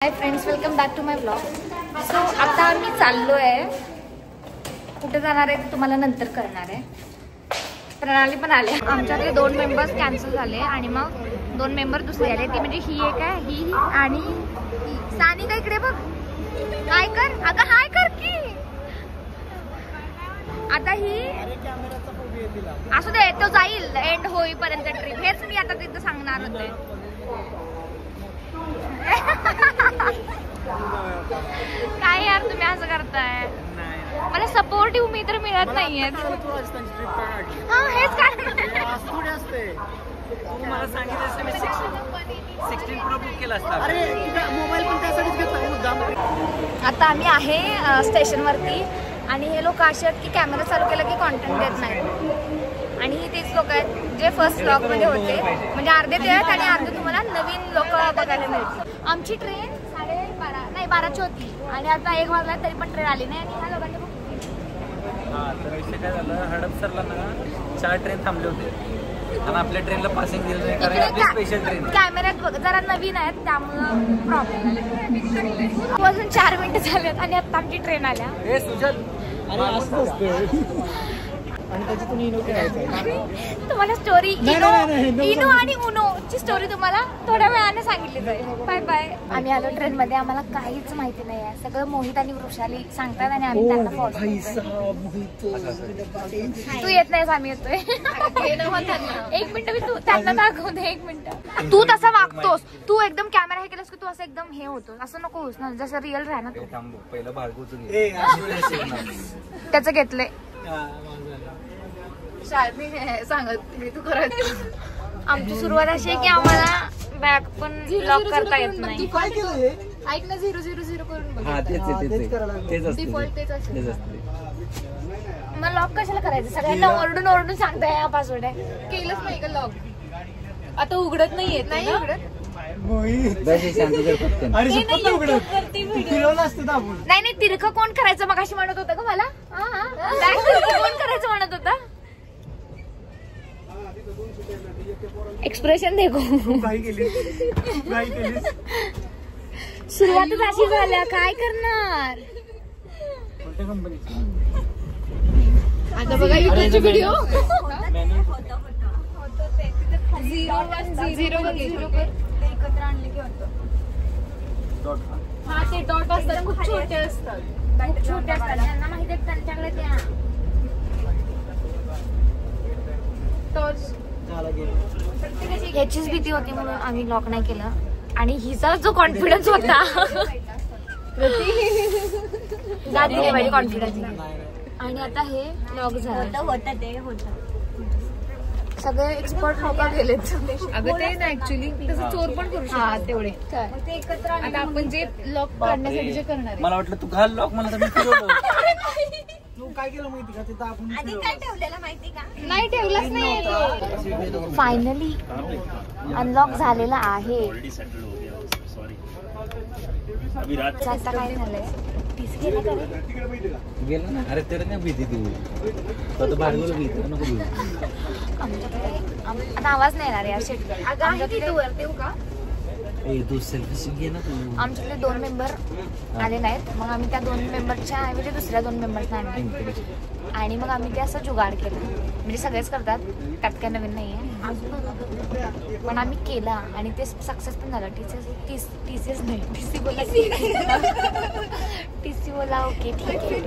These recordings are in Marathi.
High friends, welcome back to my blog. So आता आम्ही चाललो आहे. कुठे जाणार आहे ते तुम्हाला नंतर कळणार आहे. प्रणाली पण आले. आमच्यातले 2 मेंबर्स कॅन्सल झाले आणि मग 2 मेंबर दुसरे आले. ती म्हणजे ही एक आहे, ही आणि सानिका. इकडे बघ, हाय कर. अगं हाय कर की. आता ही असू दे, तो जाईल एंड होईपर्यंत ट्रिप. हेच मी आता तिथं सांगणार होते. काय यार तुम्ही असं करताय. मला सपोर्टिव्ह मित्र मिळत नाहीये. हा हेच काय मला सांगितलं मी 16 प्रो बुक केला असता. अरे मोबाईल पण त्यासाठीच घेतला. आता आम्ही आहे स्टेशन वरती आणि हे लोक असे आहेत की कॅमेरा चालू केला की कॉन्टेंट देत नाही. आणि ही तेच लोक आहेत जे फर्स्ट ब्लॉग मध्ये होते. म्हणजे अर्धे ते आहेत आणि अर्धे तुम्हाला नवीन लोक बघायला मिळतील. आमची ट्रेन 12:30 होती आणि आता 1 वाजला तरी पण ट्रेन आली नाही. आणि ह्या लोकांनी तर विषय काय झालं, हडपसरला ना 4 ट्रेन थांबले होते आणि आपल्या ट्रेनला पासिंग दिलं नाही कारण आपली स्पेशल ट्रेन कॅमेऱ्यात बघ जरा नवीन आहेत त्यामुळं प्रॉब्लेम. 4 मिनिटं झालेत आणि आता आमची ट्रेन आल्या. हे सुजल आणि त्याच्यातून इनो तुम्हाला स्टोरी इनो आणि उनो ची स्टोरी तुम्हाला थोड्या वेळाने सांगितली जाईल. Bye bye. आम्ही आलो ट्रेन मध्ये. आम्हाला काहीच माहिती नाही आहे. सगळं मोहित आणि वृषाली सांगतात आणि आम्ही त्यांना फॉलो. तू येत नाहीस, आम्ही येतोय. 1 मिनिट मी त्यांना दाखवते. 1 मिनिट. तू तसा वागतोस. तू एकदम कॅमेरा हे केलास की तू असं एकदम हे होतो. असं नको होस ना, जसं रिअल राहा ना. पहिलं भार्गवचं त्याचं घेतलंय. आमची सुरुवात अशी आहे की आम्हाला बॅग पण लॉक करता येत नाही. ऐक ना, 000 करून बघ. मग लॉक कशाला करायचं. सगळ्यांना ओरडून ओरडून सांगताय हा पासवर्ड आहे. केलंच नाही का लॉक. आता उघडत नाही येत. नाही उघडत. नाही तिरकं कोण करायचं मग अशी म्हणत होतं का मला. कोण करायचं म्हणत होता. एक्सप्रेशन देखो. सुरुवातच अशी झाल्या, काय करणार. आता बघा युट्यूबचे व्हिडिओ. 0 एकत्र आणले की होतं. हा ते डॉट असतात खूप छोटे असतात. खूप छोटे असतात. त्यांना माहिती आहे त्यांच्याकडे त्या ह्याचीच भीती होती म्हणून आम्ही लॉक नाही केलं. आणि हिचा जो कॉन्फिडन्स होता जाती माझी कॉन्फिडन्स. आणि आता हे लॉक झालं. सगळे एक्सपर्ट लोक गेलेत. अगं ते ना ऍक्च्युली तसं चोर पण करू शकतो तेवढे. आता आपण जे लॉक काढण्यासाठी जे करणार आहे. मला वाटलं तू घाल लॉक. मला काय केलं माहिती का, तिथं आपण आधी काय ठेवलेलं माहिती का. नाही ठेवलंच नाही. फायनली अनलॉक झालेला आहे. आता काय झालंय गेलं ना. अरे तर नाही भीती तू भार्गवला भीती नको भीती. आमच्याकडे आता आवाज नाही येणार यार. आमच्याकडे 2 मेंबर आले नाहीत. मग आम्ही त्या 2 मेंबरच्या ऐवजी दुसऱ्या 2 मेंबर्सना आणले आणि मग आम्ही ते असं जुगाड केलं. म्हणजे सगळेच करतात, त्यात काय नवीन नाहीये. पण आम्ही केला आणि ते सक्सेस पण झालं. टीसीएस नाही, टीसी बोला. टीसी बोला. ओके ठीक आहे.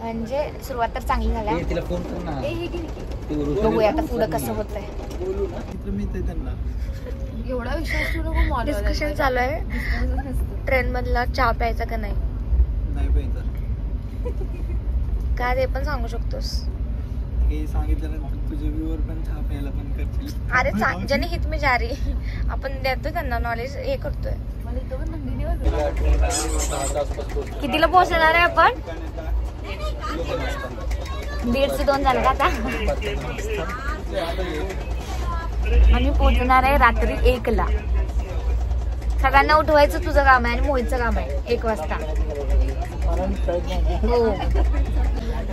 म्हणजे सुरुवात तर चांगली झाल्या. तिला फोन कर ना. बघूया आता पुढं कसं होतंय. एवढा विश्वास ठेवू नको. डिस्कशन चालू आहे ट्रेन मधला चहा प्यायचा का नाही काय ते पण सांगू शकतोस. सांगितल्यानंतर तुझे व्ह्यूअर पण चहा प्यायला पण करतील. अरे ज्याने हित में जा रही आपण देतो त्यांना नॉलेज हे करतोय. कितीला पोहोचणार आहे आपण. 1:30 ते 2 झालं का आता. आम्ही पोहोचणार आहे रात्री 1ला. सगळ्यांना उठवायचं तुझं काम आहे आणि मोहितचं काम आहे 1 वाजता. हो.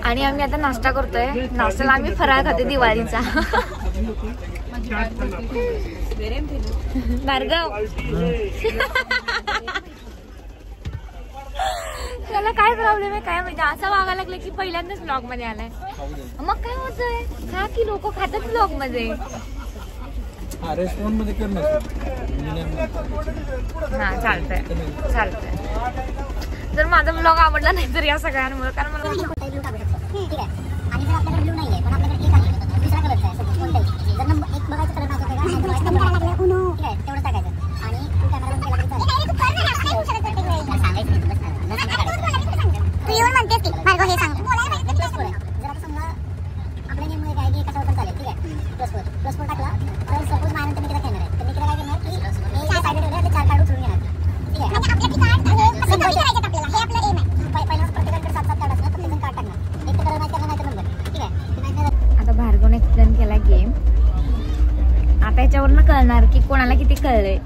आणि आम्ही आता नाश्ता करतोय. नाश्त्याला आम्ही फराळ खाते दिवाळीचा. भार्गव त्याला काय प्रॉब्लेम आहे काय माहिती, असं वागायला लागलं की पहिल्यांदाच ब्लॉग मध्ये आलाय. मग काय होतंय, खा की लोक खातात ब्लॉग मध्ये. रेस्टॉरंट मध्ये हा चालतंय चालतंय. जर माझा ब्लॉग आवडला नाही तर या सगळ्यांमुळे, कारण मला ठीक आहे. आणि जर आपल्याकडे ब्लू नाहीये पण आपल्याकडे एक आहे दुसरा कलरचा आहे कोणताही, जर नंबर एक बघायचा कलर माझ्याकडे आहे तेवढं टाकायचं आणि तू कॅमेरा बंद केला तू येऊन म्हणतेस की भार्गव हे सांग जर आता समजा आपल्या नेममध्ये काय की कशावर पण चालेल. ठीक आहे, प्लस फोर टाकला तर सपोज माझ्यानंतर मी तिला खेळणार आहे तर मी तिला काय करणार की हे साईड ठेवले ते 4 कार्ड उचलून घेणार. ठीक आहे, म्हणजे आपल्याकडे कार्ड हे आपलं एम आहे. पहिला प्रत्येकाकडे 7 कार्ड असणार, प्रत्येकजण कार्ड टाकणार, एक तर कलर मॅच करणार नाही तर नंबर. ठीक आहे, आता भार्गवने एक्सप्लेन केला गेम. आता याच्यावरनं कळणार की कोणाला किती कळलंय.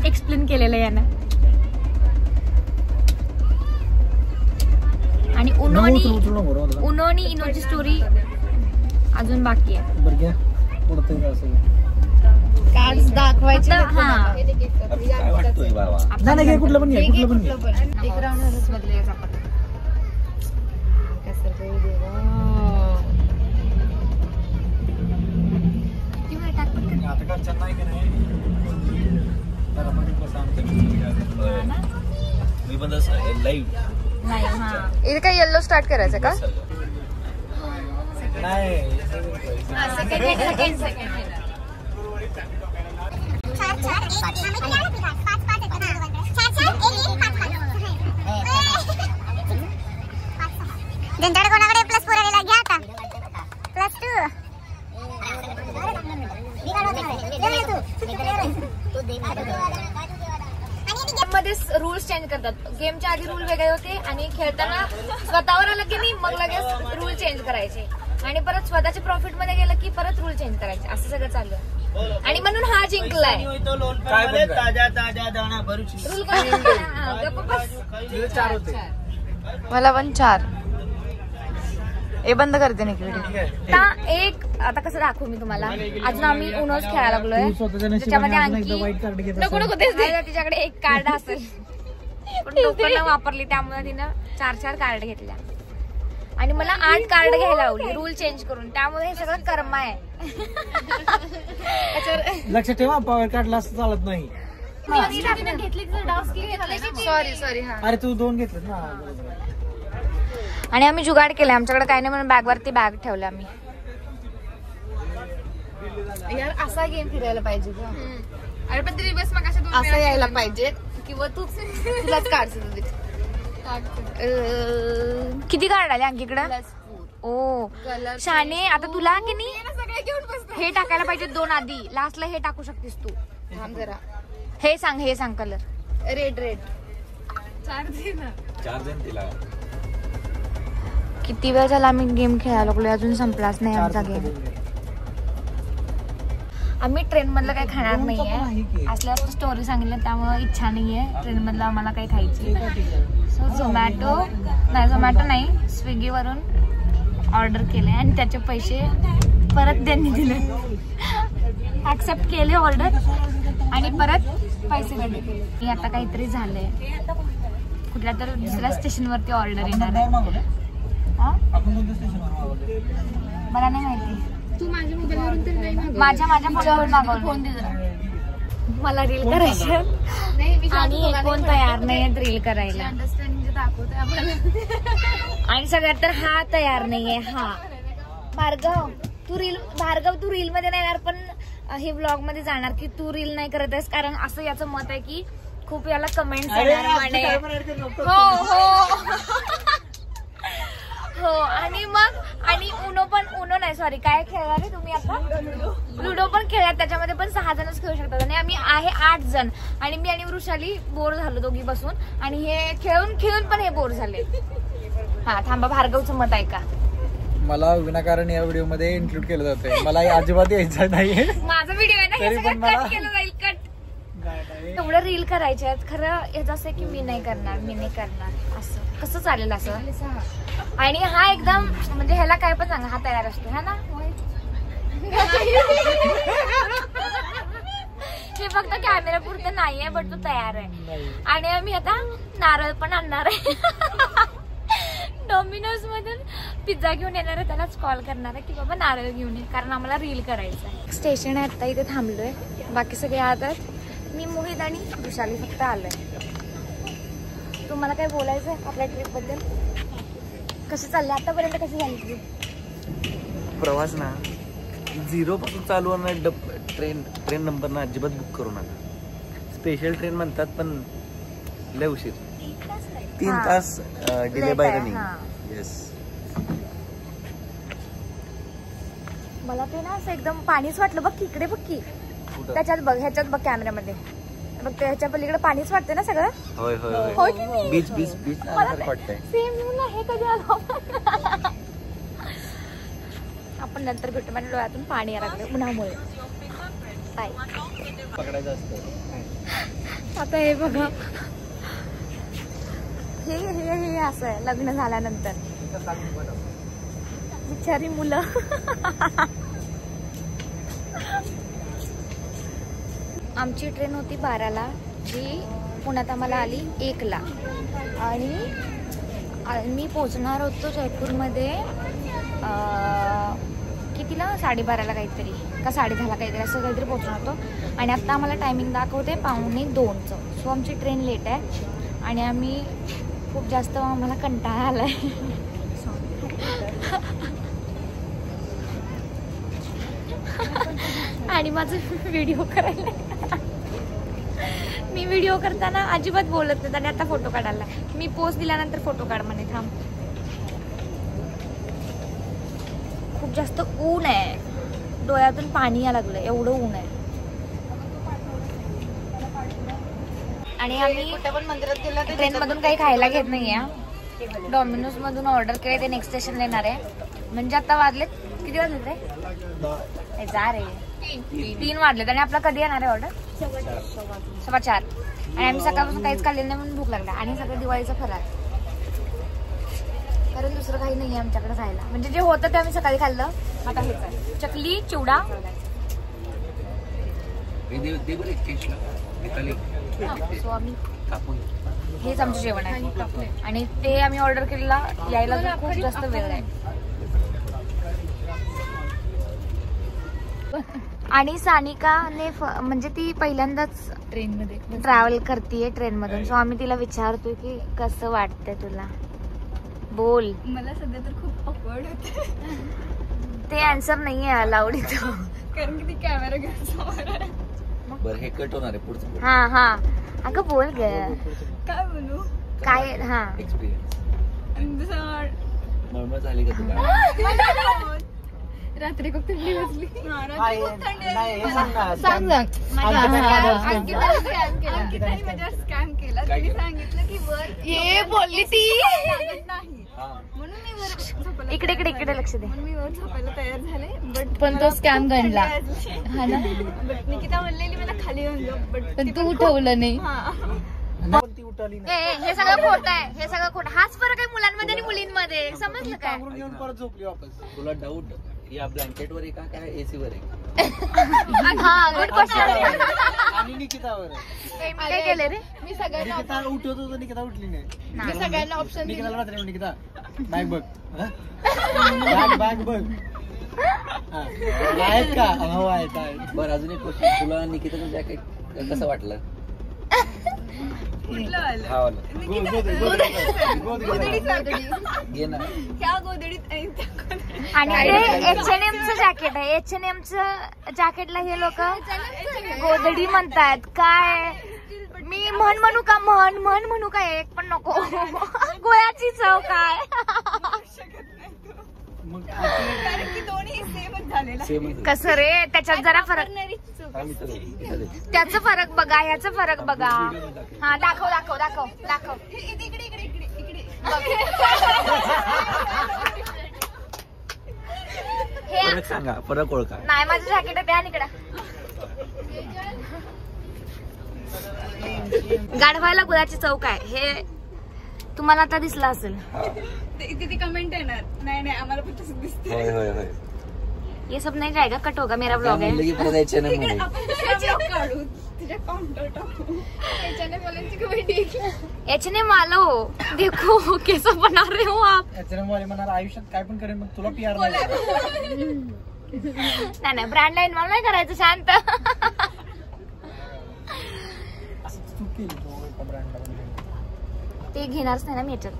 एक्सप्लेन केलेलं यानं. आणि उनो आणि इनोची स्टोरी अजून बाकी आहे. कार्ड्स दाखवायचे. हा कुठलं पण एक राऊंड झालंच बदलायचं आपण. मी पण लाईव्ह नाही. हा इथे काय येल्लो स्टार्ट करायचं का? नाही ज्यांच्याकडे कोणाकडे प्लस 4 आलेला घ्या आता प्लस 2 मध्ये रूल्स चेंज करतात. गेमच्या आधी रूल वेगळे होते आणि खेळताना स्वतःवर आलं की नाही मग लगेच रूल चेंज करायचे आणि परत स्वतःच्या प्रॉफिट मध्ये गेलं की परत रूल चेंज करायचे. असं सगळं चालू आहे आणि म्हणून हा जिंकलाय. रूल मला पण 4. हे बंद करते ना आता एक आता कसं दाखवू मी तुम्हाला. अजून आम्ही उनोच खेळायला लागलोय. त्याच्यामध्ये आणखी नको नको तिच्याकडे एक कार्ड असेल पण टोकन वापरली त्यामुळे तिनं 4 कार्ड घेतल्या आणि मला 8 कार्ड घ्यायला लावली रूल चेंज करून. त्यामुळे हे सगळं कर्म आहे. लक्षात ठेवा, पॉवर कार्डला असं चालत नाही. सॉरी हा. अरे तू 2 घेतलं ना. आणि आम्ही जुगाड केले. आमच्याकडे काही नाही म्हणून बॅगवरती बॅग ठेवल्या आम्ही. यार असा गेम फिरायला पाहिजे का? अरे पण तरी बस मग असं यायला पाहिजे किंवा तुलाच काढ. किती कार्ड आले अंकीकडे? ओ शाने, आता तुला की नाही हे टाकायला पाहिजे 2 आधी. लास्टला हे टाकू शकतेस तू. जरा हे सांग कलर. रेड 4 जण तिला. किती वेळ झाला आम्ही गेम खेळायला लागलोय, अजून संपलाच नाही आमचा गेम. आम्ही ट्रेन मधलं काही खाणार नाहीये. असल्या स्टोरी सांगितलं त्यामुळे इच्छा नाहीये ट्रेन मधलं आम्हाला काही खायची. सो झोमॅटो नाही स्विगीवरून ऑर्डर केले आणि त्याचे पैसे परत त्यांनी दिले. ऍक्सेप्ट केले ऑर्डर आणि परत पैसे काढले. मी आता काहीतरी झालंय, कुठल्या तर दुसऱ्या स्टेशनवरती ऑर्डर येणार आहे. मला नाही माहिती. तू माझ्या मोबाईलवरून तर नाही मागवलं. माझ्या फोनवरून मागवलं. मला रील करायचं आणि एक कोण तयार नाही रील करायला. अंडरस्टँडिंग दाखवतोय आम्हाला. आणि सगळ्यात तर हा तयार नाहीये. हा भार्गव तू रील मध्ये नाही येणार पण हे ब्लॉग मध्ये जाणार की तू रील नाही करत आहेस, कारण असं याचं मत आहे की खूप याला कमेंट्स येणार म्हणे. हो आणि मग आणि उनो नाही सॉरी काय खेळला रे तुम्ही आता? लुडो पण खेळला. त्याच्यामध्ये पण 6 जणच खेळू शकतात आणि आम्ही आहे 8 जण आणि मी आणि वृषाली बोर झालो दोघी बसून आणि हे खेळून पण हे बोर झाले. हा थांबा, भार्गवचं मत आहे का? मला विनाकारण या व्हिडिओ मध्ये इन्क्लूड केलं जातंय. मला अजिबात यायचं नाहीये. माझा व्हिडिओ आहे ना, हे सगळं कट केलं जाईल. कट तेवढं रील करायचे आहेत खरं. याचं असं की मी नाही करणार असं कसं चालेल असं. आणि हा एकदम म्हणजे ह्याला काय पण सांगा हा तयार असतो हा ना. हे फक्त कॅमेरा पुरतं नाहीये, बट तो तयार आहे. आणि आम्ही आता नारळ पण आणणार आहे. डॉमिनोज मधून पिझ्झा घेऊन येणार आहे, त्यालाच कॉल करणार आहे की बाबा नारळ घेऊन ये, कारण आम्हाला रील करायचं आहे. स्टेशन आहे आता, इथे थांबलोय. बाकी सगळे आत आहेत. मी मोहित आणि वृषाली फक्त आलोय. तुम्हाला काय बोलायचं आहे आपल्या ट्रिप बद्दल? कशी चालली आतापर्यंत? कशी झाली ट्रिप? प्रवास ना 0 पासून चालू होणार. ट्रेन नंबर ना अजिबात बुक करू नका. स्पेशल ट्रेन म्हणतात पण लय उशीर, 3 तास डिले बाय रनिंग. येस. मला ते ना असं एकदम पाणीच वाटलं. बघ इकडे, बघ की त्याच्यात बघ, ह्याच्यात बघ कॅमेऱ्यामध्ये बघ, ह्याच्या पलीकडे पाणीच वाटते ना सगळं. होय होय होय होय. की नाही? बीच बीच बीच वाटतंय. सेम हे कधी आलो आपण नंतर भेटू. माझ्या डोळ्यातून पाणी यायला लागलं उन्हामुळे. काय पकडायचं असतं. आता हे बघा, हे हे हे असं आहे लग्न झाल्यानंतर. बिचारी मुलं. आमची ट्रेन होती 12ला, जी पुण्यात आम्हाला आली 1ला. आणि मी पोचणार होतो जयपूरमध्ये कितीला, 12:30ला काहीतरी का 10:30ला काहीतरी, असं काहीतरी पोचणार होतो. आणि आत्ता आम्हाला टायमिंग दाखवते 1:45चं. सो आमची ट्रेन लेट आहे आणि आम्ही खूप जास्त, आम्हाला कंटाळा आला आहे. आणि माझं व्हिडिओ करायला, मी व्हिडिओ करताना अजिबात बोलत नाही. आणि आता फोटो काढायला मी पोस्ट दिल्यानंतर फोटो काढ म्हणे. थांब, खूप जास्त ऊन आहे, डोळ्यातून पाणी यायला लागलं, एवढं ऊन आहे. आणि आम्ही मंदिरात गेला ट्रेन मधून काही खायला घेत नाहीये. डॉमिनोज मधून ऑर्डर केले, ते नेक्स्ट स्टेशनला येणार आहे. म्हणजे आता वाजलेत किती वाजलेत रे? जा रे, 3 वाजलेत. आणि आपला कधी येणार आहे ऑर्डर? 4:15. आणि आम्ही सकाळपासून काहीच खाल्लेलं नाही म्हणून भूक लागला. आणि सगळं दिवाळीचं फराळ, कारण दुसरं काही नाहीये आमच्याकडे खायला. म्हणजे जे होतं ते आम्ही सकाळी खाल्लं. आता हेच आहे, चकली चिवडा. सो आम्ही हेच आमचं जेवण आहे. आणि ते आम्ही ऑर्डर केलेला, यायला खूप जास्त वेळ आहे. आणि सानिकाने म्हणजे ती पहिल्यांदाच ट्रेनमध्ये ट्रॅव्हल करतेय ट्रेन मधून. सो आम्ही तिला विचारतोय की कसं वाटतंय तुला, बोल. मला सध्या तर खूप ऑकवर्ड होते. ते आन्सर नाही आहे अलाउड इथं, कारण की ती कॅमेरा घेऊन समोर आहे. बरं हे कट होणार आहे पुढचं. हा हा, अगं बोल ग, काय बोलू काय. हा, एक्सपिरियन्स मळमळ झाली का तुला? रात्री खूप थंडी बसली. अंकिताने माझ्यावर स्कॅम केला. तिने सांगितलं की वर हे बोलली ती नाही, म्हणून मी वर झोपायला, इकडे इकडे इकडे लक्ष दे. म्हणून मी वर झोपायला तयार झाले. बट पण तो स्कॅम गणला. हा ना. बट निकिता म्हणलेली मला खाली येऊन झोप, बट पण तू उठवलं नाही. हे सगळं खोटं आहे, हे सगळं खोटं. हाच फरक आहे मुलांमध्ये आणि मुलींमध्ये, समजलं काय? तुला डाऊट या ब्लँकेट वर आहे का काय एसी वर आहे? हा, गुड क्वेश्चन. आणि निकितावर काय केलं रे? मी सगळ्यांना निकिता उठवत होतो, निकिता उठली नाही. मी सगळ्यांना ऑप्शन निकिताला रात्री निकिता बॅग बघ, बॅग बॅग बघ. आहेत का? हो आहेत आहेत. बरं अजून एक क्वेश्चन, तुला निकिताचं जॅकेट कसं वाटलं? हा वाला घे ना. ह्या गोदडीत आणि ते H&Mचं जॅकेट आहे. H&Mचं जॅकेटला हे लोक गोदडी म्हणतात. काय मी म्हणू का, म्हणू का, एक पण नको. गोळ्याची चव काय. दोन्ही सेमच झालेला. सेम कसं रे, त्याच्यात जरा फरक, त्याचा फरक बघा, ह्याचा फरक बघा. हा, दाखव दाखव दाखव दाखव. इकडे इकडे इकडे इकडे हे फरक सांगा, फरक ओळखा. नाही, माझं जॅकेट आहे, द्या इकडं. गाढवायला गुळाची चौक आहे, हे तुम्हाला आता दिसलं असेल. तिथे कमेंट येणार, नाही नाही आम्हाला पण तसं दिसतं. होय होय होय. ये सब नहीं जाएगा, कट होगा, मेरा ब्लॉग है. H&M मध्ये आपण काढू H&M वालो देखो कैसा बना रहे हो आप. H&M वाले म्हणणार आयुष्यात काय पण करेन मग तुला PR नाही. नाही ब्रँड लाईन मला नाही करायचं शांत. असं चूक केली तू एका ब्रँडला. ते घेणारच नाही ना मी याच्यात.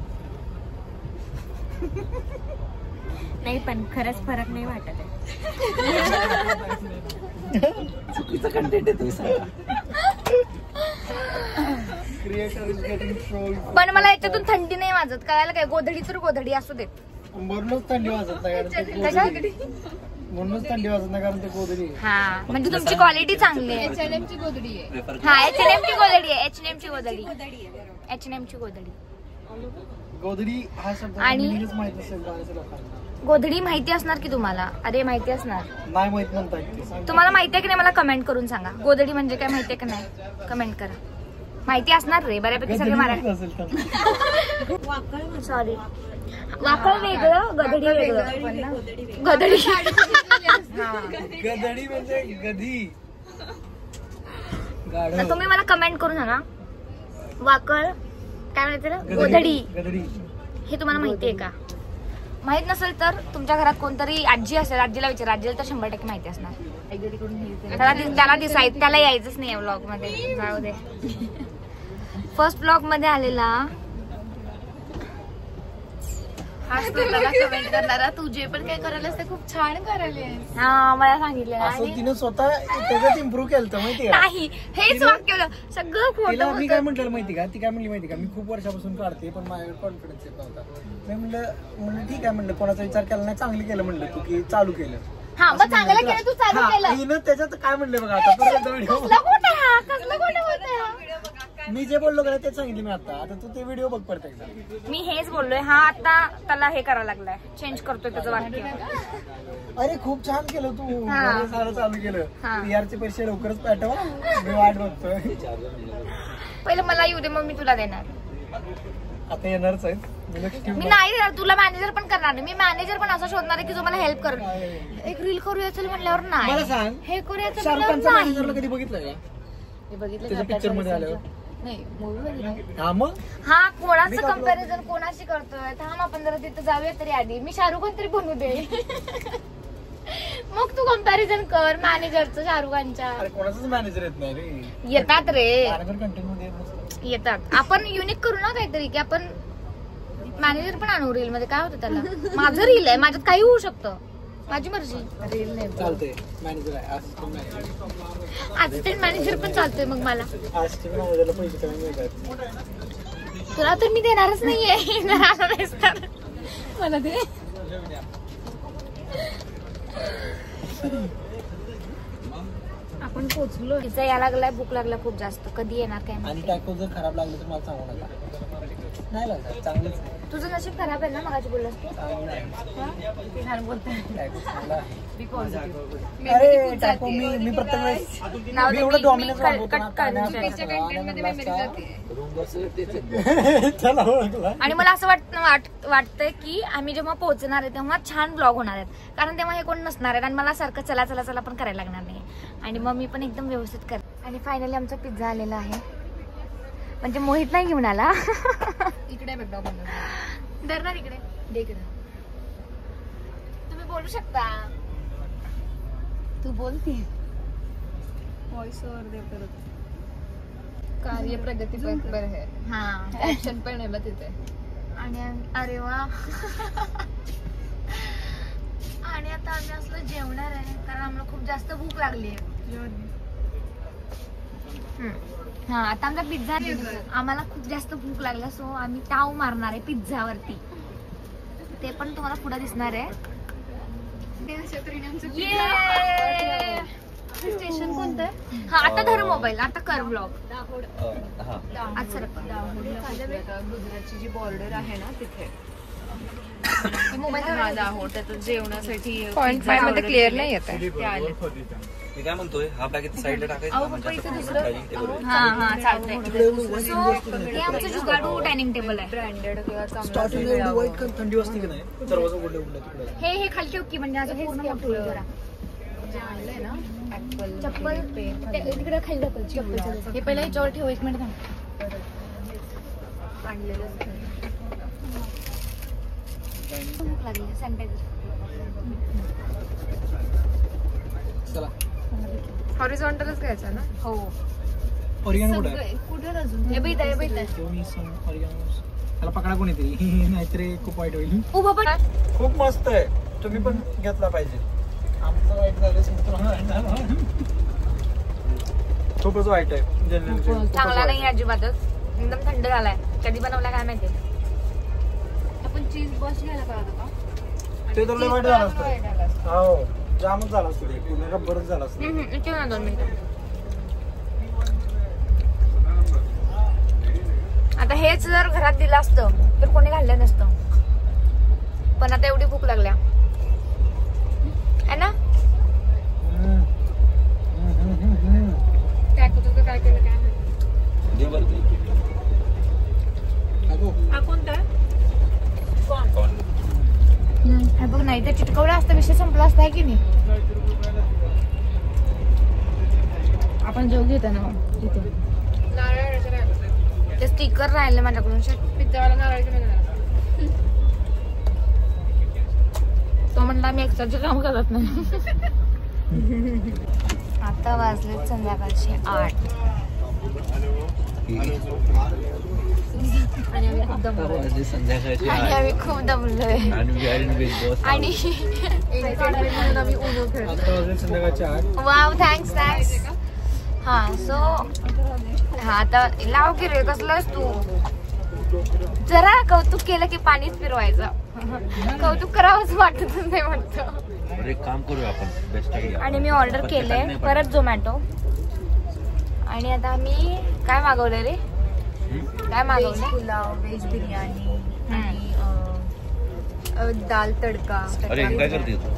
नाही पण खरंच फरक नाही वाटत आहे. चुकीचं कंटेंट आहे तुम्ही सांगा. Creator is getting troll. पण मला याच्यातून थंडी नाही वाजत. कळायला काय गोधडी तर गोधडी असू देत. म्हणूनच थंडी वाजत नाही कारण ते कशा? म्हणूनच थंडी वाजत नाही कारण ते गोदडी. हा म्हणजे तुमची क्वालिटी चांगली आहे. H&M ची गोधडी आहे. हा H&M ची गोधडी आहे. H&M ची गोधडी. H&M ची गोधडी. गोदडी हा शब्द आणि- meaningच माहित असेल गाण्याच्या लोकांना. गोधडी माहिती असणार की तुम्हाला. अरे माहिती असणार. नाही माहित म्हणता येत ते. तुम्हाला माहिती आहे की नाही मला कमेंट करून सांगा. गोधडी म्हणजे काय माहितीये की नाही कमेंट करा. माहिती असणार रे बऱ्यापैकी सगळे मराठी. असेल तर. सॉरी वाकळ वेगळं गधडी वेगळं. गधडी गदडी म्हणजे गधी. तर तुम्ही मला कमेंट करून सांगा वाकळ काय म्हणायचं ना गोधडी गदडी. हे तुम्हाला माहिती आहे का. माहित नसेल तर तुमच्या घरात कोणतरी आजी असेल. आजीला विचार. आजीला तर 100% माहिती असणार. त्याला दिसायचं त्याला यायचंच नाही व्लॉग मध्ये. जाऊ दे. फर्स्ट ब्लॉग मध्ये आलेला कमेंट करणारा तू जे पण काय करायलास ते खूप छान करायला. हा मला सांगितलं असं तिने स्वतः त्याच्यात इम्प्रूव्ह केलं माहिती का. नाही हेच वाक्य सगळं तिला खोटं मी काय म्हटलं माहिती का. ती काय म्हणली माहिती का मी खूप वर्षापासून काढते पण माझ्याकडे कॉन्फिडन्स येत नव्हता. मी म्हणलं ठीक आहे म्हणलं कोणाचा विचार केला नाही चांगलं केलं म्हणलं तू की चालू केलं. हा मग चांगलं केलं तू चालू हा, केलं. हिनं त्याच्यात काय म्हणले बघा आता परत व्हिडिओ. कसलं खोटं हा, कसलं खोटं बोलतोय. मी जे बोललो का तेच सांगितलं मी आता तू ते व्हिडिओ बघ परत एकदा. मी हेच बोललोय. हा आता त्याला हे करायला लागलाय. चेंज करतोय त्याचं वाक्य. अरे खूप छान केलं तू. हा. बरं सारं चालू केलं. हा. PR चे पैसे लवकरच पाठव. मी वाट बघतोय. पहिलं मला येऊ दे मग मी तुला देणार. आता येणारच आहेत. मी लक्ष ठेवून मी नाही देणार तुला. मॅनेजर पण करणार नाही. मी मॅनेजर पण असं शोधणार आहे की जो मला हेल्प करेल. एक रील करूया चल म्हणल्यावर मला नाही. सांग हे करूया चल शाहरुख म्हणल्यावर खानचा नाही. मॅनेजरला कधी बघितलंय का त्याच्या पिक्चर मध्ये आल्यावर. नाही मूवी हा मग हा कोणाचं कम्पॅरिझन कोणाशी करतोय. थांब आपण जरा तिथं जाऊया तरी आधी. मी शाहरुख खान तरी बनू दे. मग तू कम्पॅरिझन कर मॅनेजरचं शाहरुख खानच्या. अरे कोणाचाच मॅनेजर येत नाही रे. येतात रे मॅनेजर कंटेंट मध्ये येत नसतं. येतात. आपण युनिक करू ना काहीतरी की आपण मॅनेजर पण आणू रील मध्ये. काय होतं त्याला. माझं रील आहे माझ्यात काही होऊ शकतं. माझी मर्जी. रील नाही चालतंय मॅनेजर आहे असिस्टंट मॅनेजर. असिस्टंट मॅनेजर पण चालतोय मग मला. असिस्टंट मॅनेजरला पैसे कमी मिळतात. तुला तर मी देणारच नाहीये. जर आला नाहीस तर मला दे. आपण पोचलो. तिचा या लागलाय भूक लागला खूप जास्त. कधी येणार काय आणि टॅको जर खराब लागलं तर मला सांगू नका. नाही लागत चांगलंच आहे. तुझं नशीब खराब आहे ना मगाची बोललास तू. चांगलं आहे. छान बोलतोय. टॅको चांगला आहे. अरे टॅको मी प्रत्येक वेळेस मी एवढं डॉमिनन्स वाढवतो ना. चला ओळखला. आणि मला असं वाटतंय की आम्ही जेव्हा पोहोचणार आहे तेव्हा छान ब्लॉग होणार आहेत. कारण तेव्हा हे कोण नसणार आहेत आणि मला सारखं चला चला चला पण करायला लागणार नाही. आणि मग मी पण एकदम व्यवस्थित करते. आणि फायनली आमचा पिझ्झा आलेला आहे. म्हणजे मोहित नाही घेऊन आला. इकडे बघ धरणार इकडे दे इकडे. तुम्ही बोलू शकता. तू बोलती व्हॉइस ओव्हर दे परत. कार्य प्रगती पर है. हा ऍक्शन पण आहे बघ तिथे. आणि अरे वा. आणि आता आम्ही असलं जेवणार आहे कारण आम्हाला खूप जास्त भूक लागली आहे. हा आता आमचा पिझ्झा आम्हाला खूप जास्त भूक लागला सो आम्ही ताव मारणार आहे पिझ्झावरती. ते पण तुम्हाला पुढे दिसणार आहे. स्टेशन कोणतं आहे. हा आता धर मोबाईल. आता कर ब्लॉग. आज सर गुजरातची जी बॉर्डर आहे ना तिथे मोबाईल दाहोड. त्याचं जेवणासाठी पॉइंट 5 मध्ये क्लिअर नाही येत आहे. ते आले. मी काय म्हणतोय हा बॅग साईडला टाकायचा हा हा चालतंय. सो हे आमचं जुगाडू डायनिंग टेबल आहे. ब्रँडेड किंवा स्टार्टिंग एवढी वाईट थंडी वाजते की नाही. दरवाजा उघडला तिकडे. हे खाली ठेव की म्हणजे असं पूर्ण मोठं होईल जरा. चप्पल तिकडे खाली ढकल चप्पल. हे पहिला याच्यावर ठेव, 1 मिनिट थांब. भूक लागली सॅनिटायझर. चला हॉरिझॉन्टलच घ्यायचं ना. हो ऑरिगॅनो कुठे आहे? कुठे अजून हे बघ इथं, त्याला पकडा कोणीतरी नाहीतरी खूप वाईट होईल. उभं पण खूप मस्त आहे, तुम्ही पण घेतला पाहिजे. आमचं वाईट झालं, खूपच वाईट आहे. चांगला नाही अजिबातच. एकदम थंड झालाय. कधी बनवला काय माहिती. आपण चीज बॉस घ्यायला पाहिजे का? ते तर लय वाईट झालं असतं. हो जामच झालं असतं, ते पूर्ण रब्बरच झालं असतं. इथे ना 2 मिनिटं. आता हेच जर घरात दिलं असतं तर कोणी घाललं नसतं. पण आता एवढी भूक लागल्या है ना. काय करतो काय केलं काय माहिती. हा कोणता आहे? हे बघ नाही तर चिटकवलं असतं, विषय संपला असता की नाही. आपण जेव घेतो ना इथे. नारळाचं राहिलं. ते स्टिकर राहिले माझ्याकडून. पिझ्झावाला नारळाचं नाही. तो म्हणला मी एक्स्ट्राचे काम करत नाही. आता वाजले संध्याकाळचे 8 आणि आम्ही खूप दमलोय. संध्याकाळची आणि आम्ही खूप दमलोय. आणि म्हणून आम्ही उनो खेळतो. आता वाजले संध्याकाळचे 8. Wow thanks. हा सो हा आता लाव की रे. कसलंच तू जरा कौतुक केलं की पाणीच फिरवायचं. कौतुक करावंच वाटत नाही म्हणतो. एक काम करूया आपण, बेस्ट आयडिया. आणि मी ऑर्डर केलंय परत झोमॅटो. आणि आता मी काय मागवलं रे. काय मागवलं. पुलाव, व्हेज बिर्याणी आणि दाल तडका. अरे काय करते तू?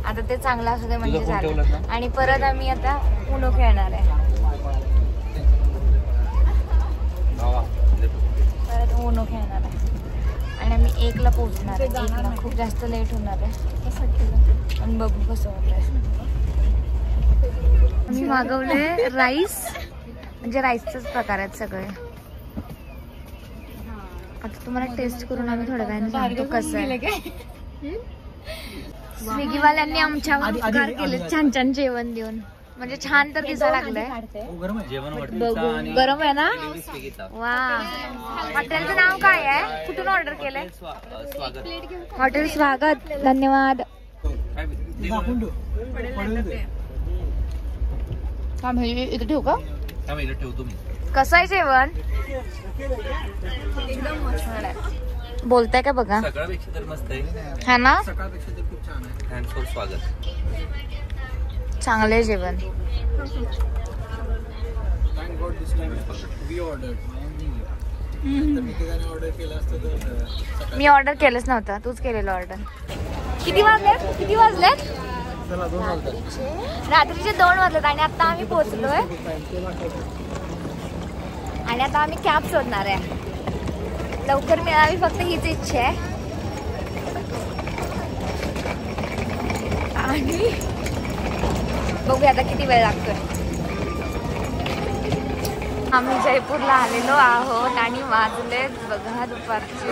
आता ते चांगलं असू दे म्हणजे तुझा फोन झालं. ठेवलास ना? आणि परत आम्ही आता उनो खेळणार आहे. परत उनो खेळणार आहे. आणि आम्ही 1ला पोहोचणार आहे. 1ला खूप जास्त लेट होणार आहे. आणि बघू कसं होतंय. मी मागवले राईस, म्हणजे राईसचाच प्रकार आहेत सगळे. आता तुम्हाला टेस्ट करून आम्ही थोड्या वेळाने सांगतो कसं आहे. स्विगीवाल्यांनी आमच्यावर उपकार केले छान छान जेवण देऊन. म्हणजे छान तर दिसायला लागलंय. जेवण बघू गरम आहे ना. वा हॉटेलचं नाव काय आहे. कुठून ऑर्डर केलंय. हॉटेल स्वागत. धन्यवाद. इथे ठेवू का. ठेवतो मी. कसं आहे जेवण. बोलताय का बघा. सकाळपेक्षा तर मस्त आहे. हा ना. सकाळपेक्षा ते खूप छान आहे. थँक्स फॉर स्वागत. चांगले जेवण. Thank God this time we ordered. Order केलं असतं तर मी ऑर्डर केलंच नव्हतं. तूच केलेलं ऑर्डर. किती वाजलेत. चला 2 वाजता. रात्रीचे 2 वाजलेत. आणि आता आम्ही पोहोचलोय. आणि आता आम्ही कॅब शोधणार आहे. लवकर मिळावी फक्त हीच इच्छा आहे. आणि बघूया आता किती वेळ लागतोय. आम्ही जयपूरला आलेलो आहोत आणि वाजलेत बघा दुपारचे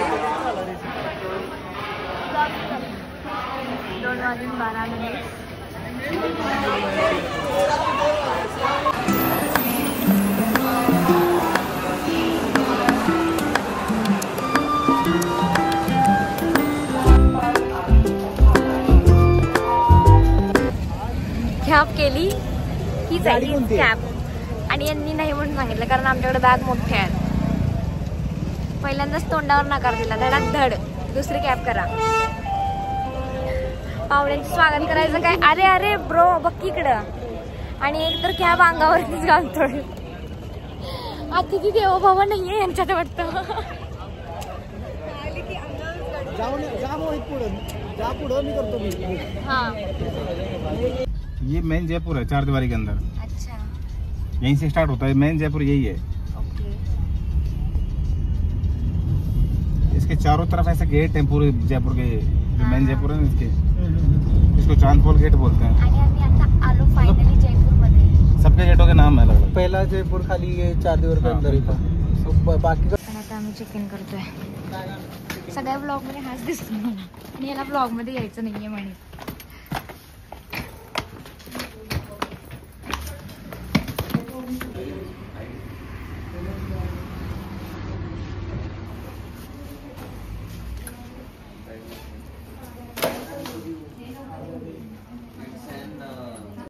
2:12. कॅब केली. हीच आहे कॅब. आणि यांनी नाही म्हणून सांगितलं कारण आमच्याकडे बॅग मोठे आहेत. पहिल्यांदाच तोंडावर नकार दिला. धडात धड दुसरी कॅब करा. पाहुण्यांचं स्वागत करायचं काय. अरे अरे ब्रो बघ इकडं. आणि एक तर कॅब अंगावरतीच घालतोय. अतिथी देवो भव नाहीये यांच्यात वाटतं. हा ये मेन जयपुर है 4 दीवारी के अंदर. अच्छा यहीं से स्टार्ट होता है. मेन जयपुर यही है. ओके. इसके चारों तरफ ऐसे गेट हैं पूरे जयपुर के. जो मेन जयपुर है ना इसके, इसको चांदपोल गेट बोलते हैं. आणि आम्ही आता सबके गेटों के नाम अलग अलग। पहला जयपुर खाली ये 4 दिवस के अंदर ही था. So, बाकी का पण आता आम्ही चिकन करतोय. सगळ्या ब्लॉग मध्ये हाच दिसतो आणि याला ब्लॉग मध्ये यायचं नाहीये म्हणे.